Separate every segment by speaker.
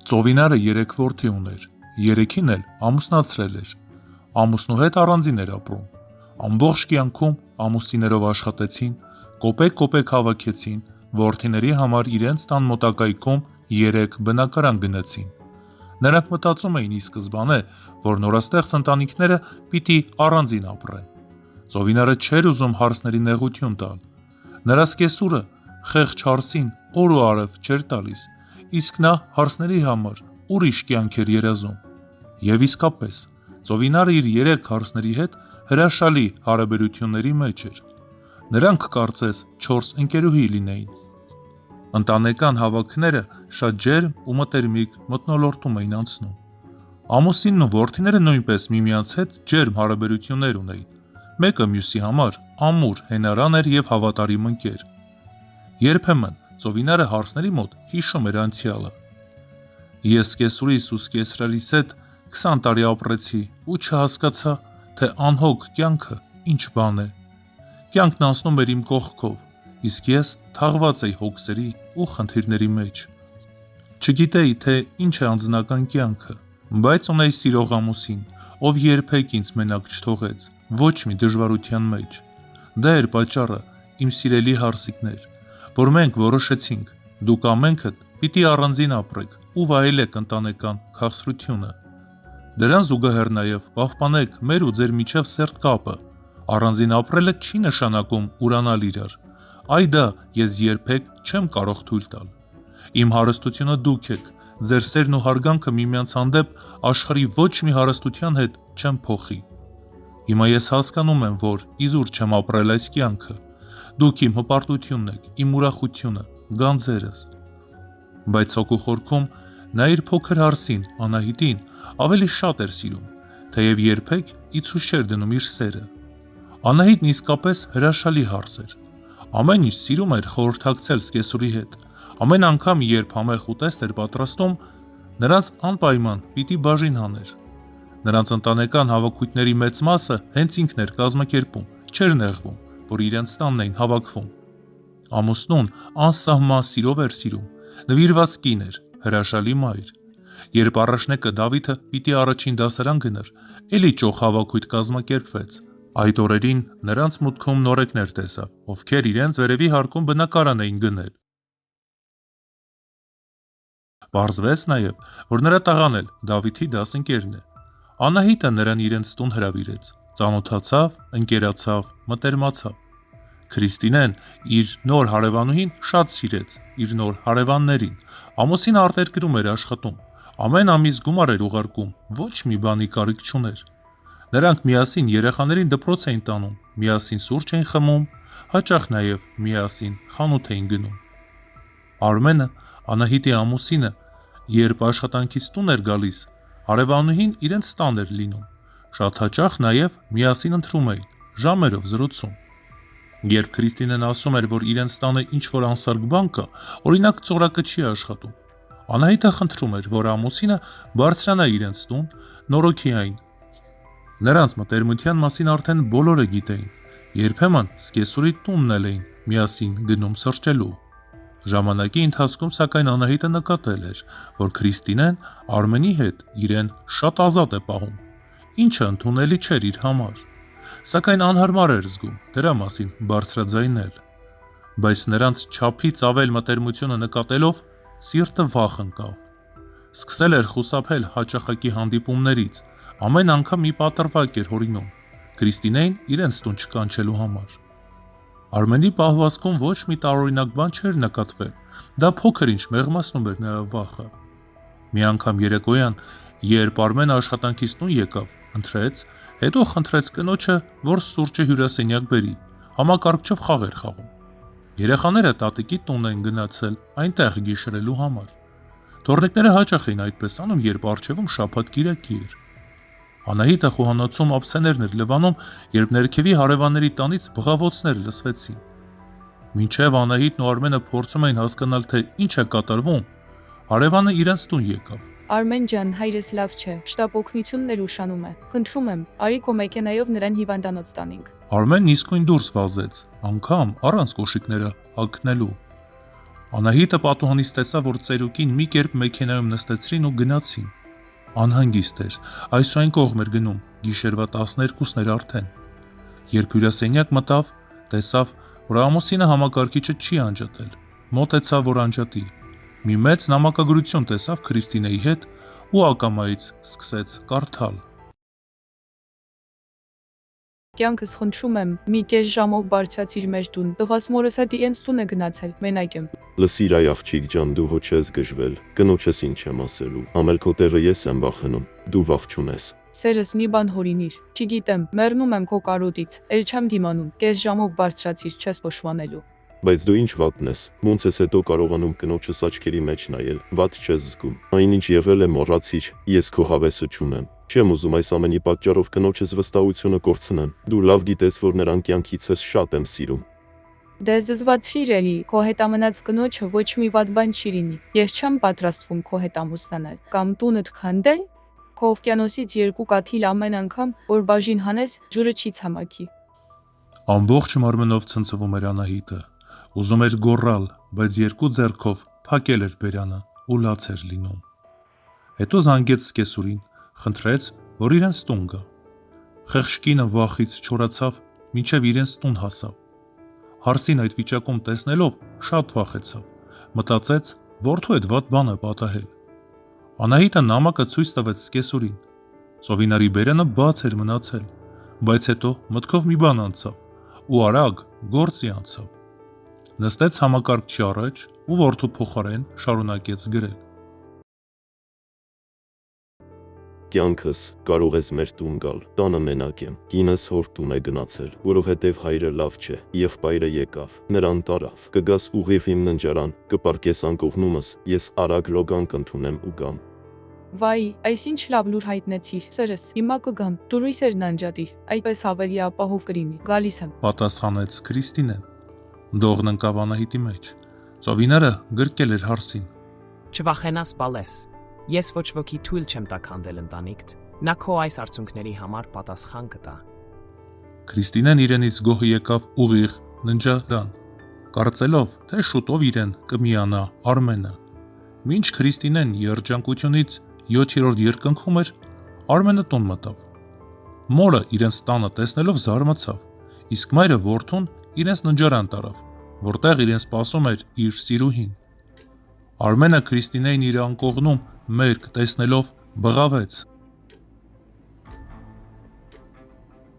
Speaker 1: Ծովինարը 3 որդի ուներ, 3-ին էլ ամուսնացրել էր, ամուսնու հետ առանձին էր ապրում, ամբողջ կյանքում ամուսիններով աշխատեցին, կոպեկ հավաքեցին, որդիների համար իրենց տան մոտակայքում 3 բնակարան գնեցին, նրանք մտածում էին ի սկզբանե, որ նորաստեղծ ընտանիքները պիտի առանձին ապրեն, Ծովինարը չէր ուզում հարսների նեղություն տալ, նրա սկեսուրը խեղճ հարսին օր ու արև չէր տալիս, իսկ նա հարսների համար ուրիշ կյանք էր երազում, և իսկապես, Ծովինարը իր 3 հարսների հետ հրաշալի հարաբերությունների մեջ էր, նրանք կարծես 4 ընկերուհի լինեին, ընտանեկան հավաքները շատ ջերմ ու մտերմիկ մթնոլորտում էին անցնում, ամուսինն ու որդիները նույնպես միմյանց հետ ջերմ հարաբերություններ ունեին, մեկը մյուսի համար ամուր, հենարան էր և հավատարիմ ընկեր, երբեմն Ծովինարը հարսների մոտ հիշում էր անցյալը, ես սկեսուրիս ու սկեսրալիս հետ 20 տարի ապրեցի ու չհասկացա, թե անհոգ կյանքը ինչ բան է, կյանքն անցնում էր իմ կողքով, իսկ ես թաղված էի հոգսերի ու խնդիրների մեջ, չգիտեի, թե ինչ է անձնական կյանքը, բայց ունեի սիրող ամուսին, ով երբեք ինձ մենակ չթողեց, ոչ մի դժվարության մեջ, դա էր պատճառը, իմ սիրելի հարսիկներ, որ մենք որոշեցինք, դուք ամենքդ պիտի առանձին ապրեք ու վայելեք ընտանեկան քաղցրությունը, դրան զուգահեռ նաև պահպանեք մեր ու ձեր միջև սերտ կապը, առանձին ապրելը չի նշանակում ուրանալ իրար, այ դա ես երբեք չեմ կարող թույլ տալ, իմ հարստությունը դուք եք, ձեր սերն ու հարգանքը միմյանց հանդեպ աշխարհի ոչ մի հարստության հետ չեմ փոխի, հիմա ես հասկանում եմ, որ իզուր չեմ ապրել այս կյանքը, դուք իմ հպարտությունն եք, իմ ուրախությունը, գանձերս, բայց հոգու խորքում նա իր փոքր հարսին, Անահիտին, ավելի շատ էր սիրում, թեև երբեք իցուց չէր դնում իր սերը, Անահիտն իսկապես հրաշալի հարս էր, ամեն ինչ սիրում էր խորհրդակցել սկեսուրի հետ, ամեն անգամ երբ համեղ ուտեստ էր պատրաստում, նրանց անպայման պիտի բաժին հաներ, նրանց ընտանեկան հավաքույթների մեծ մասը հենց ինքն էր կազմակերպում, չէր նեղվում, որ իրենց տանն էին հավաքվում, ամուսնուն անսահման սիրով էր սիրում, նվիրված կին էր, հրաշալի մայր, երբ առաջնեկը Դավիթը պիտի առաջին դասարան գնար, էլի ճոխ հավաքույթ կազմակերպվեց, այդ օրերին նրանց մուտքում նորեկներ տեսավ, ովքեր իրենց վերևի հարկում բնակարան էին գնել, պարզվեց նաև, որ նրա տղան էլ Դավիթի դասընկերն է, Անահիտը նրան իրենց տուն հրավիրեց, ծանոթացավ, ընկերացավ, մտերմացավ, Քրիստինեն իր նոր հարևանուհին շատ սիրեց, իր նոր հարևաններին, ամուսինը արտերկրում էր աշխատում, ամեն ամիս գումար էր ուղարկում, ոչ մի բանի կարիք չուներ, նրանք միասին երեխաներին դպրոց էին տանում, միասին սուրճ էին խմում, հաճախ նաև միասին խանութ էին գնում, Արմենը, Անահիտի ամուսինը, երբ աշխատանքից տուն էր գալիս, հարևանուհին իրենց տան էր լինում, շատ հաճախ նաև միասին ընթրում էին, ժամերով զրուցում, երբ Քրիստինեն ասում էր, որ իրենց տանը ինչ-որ անսարք բան կա, օրինակ ծորակը չի աշխատում, Անահիտը խնդրում էր, որ ամուսինը բարձրանա իրենց տուն, նորոգի այն, նրանց մտերմության մասին արդեն բոլորը գիտեին, երբեմն սկեսուրի տունն էլ էին միասին գնում սրճելու, ժամանակի ընթացքում սակայն Անահիտը նկատել էր, որ Քրիստինեն Արմենի հետ իրեն շատ ազատ է պահում, ինչը ընդունելի չէր իր համար, սակայն անհարմար էր զգում դրա մասին բարձրաձայնել, բայց նրանց չափից ավել մտերմությունը նկատելով սիրտը վախ ընկավ, սկսել էր խուսափել հաճախակի հանդիպումներից, ամեն անգամ մի պատրվակ էր հորինում, Քրիստինեին իրենց տուն չկանչելու համար, Արմենի պահվածքում ոչ մի տարօրինակ բան չէր նկատվել, դա փոքր ինչ մեղմացնում էր նրա վախը, մի անգամ երեկոյան, երբ Արմենը աշխատանքից տուն եկավ, ընթրեց, հետո խնդրեց կնոջը, որ սուրճը հյուրասենյակ բերի, համակարգչով խաղ էր խաղում, երեխաները տատիկի տուն են գնացել այնտեղ գիշերելու համար, թոռնիկները հաճախ էին այդպես անում, երբ առջևում շաբաթ կիրակի էր, Անահիտը խոհանոցում ափսեներն էր լվանում, երբ ներքևի հարևանների տանից բղավոցներ լսվեցին, մինչև Անահիտն ու Արմենը փորձում էին հասկանալ, թե ինչ է կատարվում, հարևանը իրենց տուն եկավ,
Speaker 2: Արմեն ջան, հայրս լավ չէ, շտապ օգնություններ ուշանում է, խնդրում եմ, արի քո մեքենայով նրան հիվանդանոց տանենք,
Speaker 1: Արմենն իսկույն դուրս վազեց, անգամ առանց կոշիկները հագնելու, Անահիտը պատուհանից տեսավ, որ ծերուկին մի կերպ մեքենայում նստեցրին ու գնացին։ Անհանգիստ էր, այս ու այն կողմ էր գնում, գիշերվա 12-ն էր արդեն։ Երբ հյուրասենյակ մտավ, տեսավ, որ ամուսինը համակարգիչը չի անջատել, մոտեցավ, որ անջատի։ Մի մեծ նամակագրություն տեսավ Քրիստինեի հետ ու ակամայից սկսեց կարդալ։
Speaker 2: Կյանքս խնդրում եմ, մի կես ժամով բարձրացիր մեր տուն, տղաս մորս հետ իրենց տուն է գնացել, մենակ եմ։
Speaker 3: Լսիր այ աղջիկ ջան, դու հո չես գժվել, կնոջս ինչ եմ ասելու, ամելքոտերը ես եմ վախենում, դու վախ չունես։
Speaker 2: Սերս մի բան հորինիր, չգիտեմ, մեռնում եմ քո կարոտից, էլ չեմ դիմանում, կես ժամով բարձրացիր, չես փոշմանելու։
Speaker 3: Բայց դու ինչ վատն ես, ոնց ես հետո կարողանում կնոջս աչքերի մեջ նայել, վատ չես զգում։ Այնինչ եղել է մոռացիր, ես քո հավեսը չունեմ։ Չեմ ուզում այս ամենի պատճառով կնոջս վստահությունը կորցնեմ։ Դու լավ գիտես, որ նրան կյանքիցս շատ եմ սիրում։
Speaker 2: Դե զզված չի իրելի, քո հետ ամենած կնոջը ոչ մի վատ բան չի լինի։ Ես չեմ պատրաստվում քո հետ ամուսնանալ, կամ տունդ քանդել, քո օվկիանոսից 2 կաթիլ ամեն անգամ, որ բաժին հանես, ջուրը չի ցամաքի։
Speaker 1: Ամբողջ մարմնով ցնցվում էր Անահիտը, ուզում էր գոռալ, բայց երկու ձեռքով փակել էր բերանը ու լաց էր լինում։ Հետո զանգեց սկեսուրին, խնդրեց, որ իրենց տուն գա։ Խեղճ կինը վախից չորացավ, մինչև իրենց տուն հասավ։ Հարսին այդ վիճակում տեսնելով շատ վախեցավ, մտածեց, որդու հետ վատ բան է պատահել։ Անահիտը նամակը ցույց տվեց սկեսուրին։ Ծովինարի բերանը բաց էր մնացել, բայց հետո մտքով մի բան անցավ ու արագ գործի անցավ։ Նստեց համակարգչի առաջ ու որդու փոխարեն շարունակեց գրել.
Speaker 3: Կյանքս կարող ես մեր տուն գալ, տանը մենակ եմ, կինս հոր տուն է գնացել, որովհետև հայրը լավ չէ, եղբայրը եկավ, նրան տարավ, կգաս ուղիղ իմ ննջարան, կպարկես անկողնումս, ես արագ լոգան կընդունեմ ու գամ։
Speaker 2: Վայ, այս ինչ լավ լուր հայտնեցիր, սերս, հիմա կգամ, դու ռույսերն անջատիր, այդպես ավելի ապահով կլինի, գալիս եմ։
Speaker 1: Պատասխանեց Քրիստինեն։ Դողն ընկավ Անահիտի մեջ։ Ծովինարը գրկել էր Հարսին։
Speaker 4: Չվախենաս բալես, ես ոչ ոքի թույլ չեմ տա քանդել ընտանիքդ, նա քո այս արցունքների համար պատասխան կտա։
Speaker 1: Քրիստինեն իրենից գոհ եկավ ուղիղ ննջարան, կարծելով, թե շուտով իրեն կմիանա Արմենը։ Մինչ Քրիստինեն երջանկությունից 7-րդ երկնքում էր, Արմենը տուն մտավ։ Մորը իրենց տանը տեսնելով զարմացավ, իսկ մայրը որդուն իրենց ննջարան տարավ, որտեղ իրեն սպասում էր իր սիրուհին։ Արմենը Քրիստինեին իր անկողնում մերկ տեսնելով բղավեց.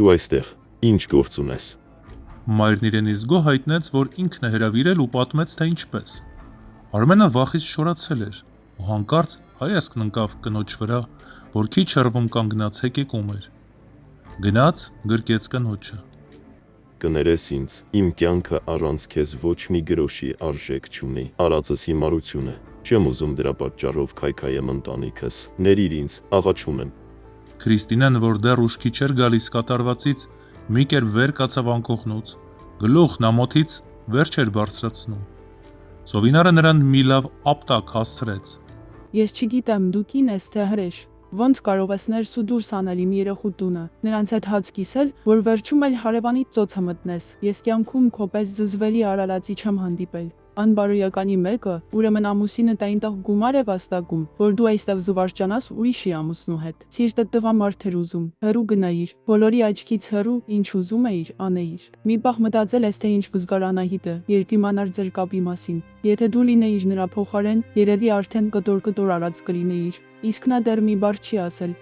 Speaker 3: Դու այստեղ, ինչ գործ ունես։
Speaker 1: Մայրն իրենից գոհ հայտնեց, որ ինքն է հրավիրել ու պատմեց, թե ինչպես։ Արմենը վախից շորացել էր ու հանկարծ հայացքն ընկավ կնոջ վրա, որ քիչ հեռվում կանգնած հեկեկում էր։ Գնաց գրկեց կնոջը։
Speaker 3: Կներես ինձ, իմ կյանքը առանց քեզ ոչ մի գրոշի արժեք չունի, արածս հիմարություն է, չեմ ուզում դրա պատճառով քայքայեմ ընտանիքս, ներիր ինձ, աղաչում եմ։
Speaker 1: Քրիստինեն, որ դեռ ուշքի չէր գալիս կատարվածից, մի կերպ վեր կացավ անկողնուց, գլուխն ամոթից վեր չէր բարձրացնում։ Ծովինարը նրան մի լավ ապտակ հասցրեց։
Speaker 2: Ես չգիտեմ, դու կին ես թե հրեշ, ոնց կարող ես ներս ու դուրս անել իմ երեխու տունը, նրանց հետ հաց կիսել, որ վերջում էլ հարևանից ծոցը մտնես, ես կյանքում քո պես զզվելի արարածի չեմ հանդիպել։ Անբարոյականի մեկը, ուրեմն ամուսինդ այնտեղ գումար է վաստակում, որ դու այստեղ զվարճանաս ուրիշի ամուսնու հետ։ Սիրտդ տղամարդ էր ուզում, հեռու գնայիր, բոլորի աչքից հեռու, ինչ ուզում էիր, անեիր։ Մի պահ մտածել ես, թե ինչ կզգար Անահիտը, երբ իմանար ձեր կապի մասին։ Եթե դու լինեիր նրա փոխարեն, երևի արդեն կտոր արած կլինեիր, իսկ նա դեռ մի բառ չի ասել։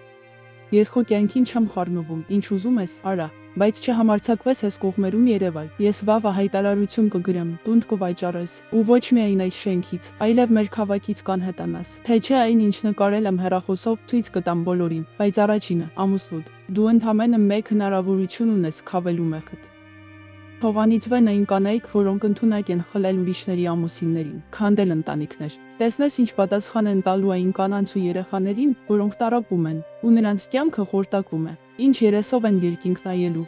Speaker 2: Ես քո կյանքին չեմ խառնվում, ինչ ուզում ես, արա, բայց չհամարձակվես ես կողմերում երևալ։ Ես վաղը հայտարարություն կգրեմ, տուն կվաճառես, ու ոչ միայն այս շենքից, այլև մեր քաղաքից կանհետանաս։ Թե չէ այն ինչ նկարել եմ հեռախոսով ցույց կտամ բոլորին, բայց առաջինը, ամուսնուդ, դու ընդամենը մեկ հնարավորություն ունես քավելու մեղդ։ Թողանից վեն այն կանայք, որոնք ընդունակ են խլել ուրիշների ամուսիններին, քանդել ընտանիքներ։ Տեսնես ինչ պատասխան են տալու այն կանանց ու երեխաներին, որոնք տարապում են, ու նրանց կյանքը խորտակվում է, ինչ երեսով են երկինք նայելու։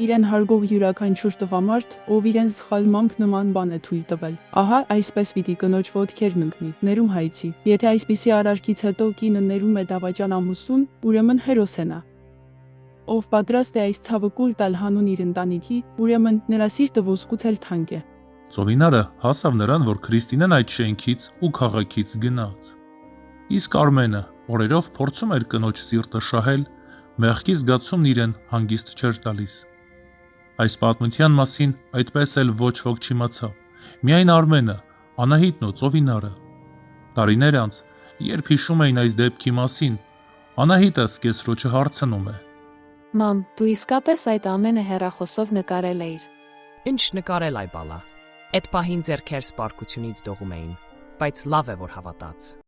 Speaker 2: Իրեն հարգող յուրաքանչյուր տղամարդ, ով իրեն սխալմամբ նման բան է թույլ տվել։ Ահա այսպես պիտի կնոջ ոտքերն ընկնի, ներում հայցի։ Եթե այսպիսի արարքից հետո կինը ներում է դավաճան ամուսնուն, ուրեմն հերոս է նա։ Ով պատրաստ է այս ցավը կուլ տալ հանուն իր ընտանիքի, ուրեմն նրա սիրտը ոսկուց էլ թանկ է։
Speaker 1: Ծովինարը հասավ նրան, որ Քրիստինեն այդ շենքից ու քաղաքից գնաց։ Իսկ Արմենը օրերով փորձում էր կնոջ սիրտը շահել, մեղքի զգացումն իրեն հանգիստ չէր տալիս։ Այս պատմության մասին այդպես էլ ոչ ոք չիմացավ, միայն Արմենը, Անահիտն ու Ծովինարը։ Տարիներ անց, երբ հիշում էին այս դեպքի մասին, Անահիտը սկեսրոջը հարցնում է.
Speaker 5: Մամ, դու իսկապես այդ ամենը հեռախոսով նկարել էիր։
Speaker 4: Ինչ նկարել այ բալա։ Այդ պահին ձեռքեր սպարկությունից դողում էին, բայց լավ է որ հավատաց։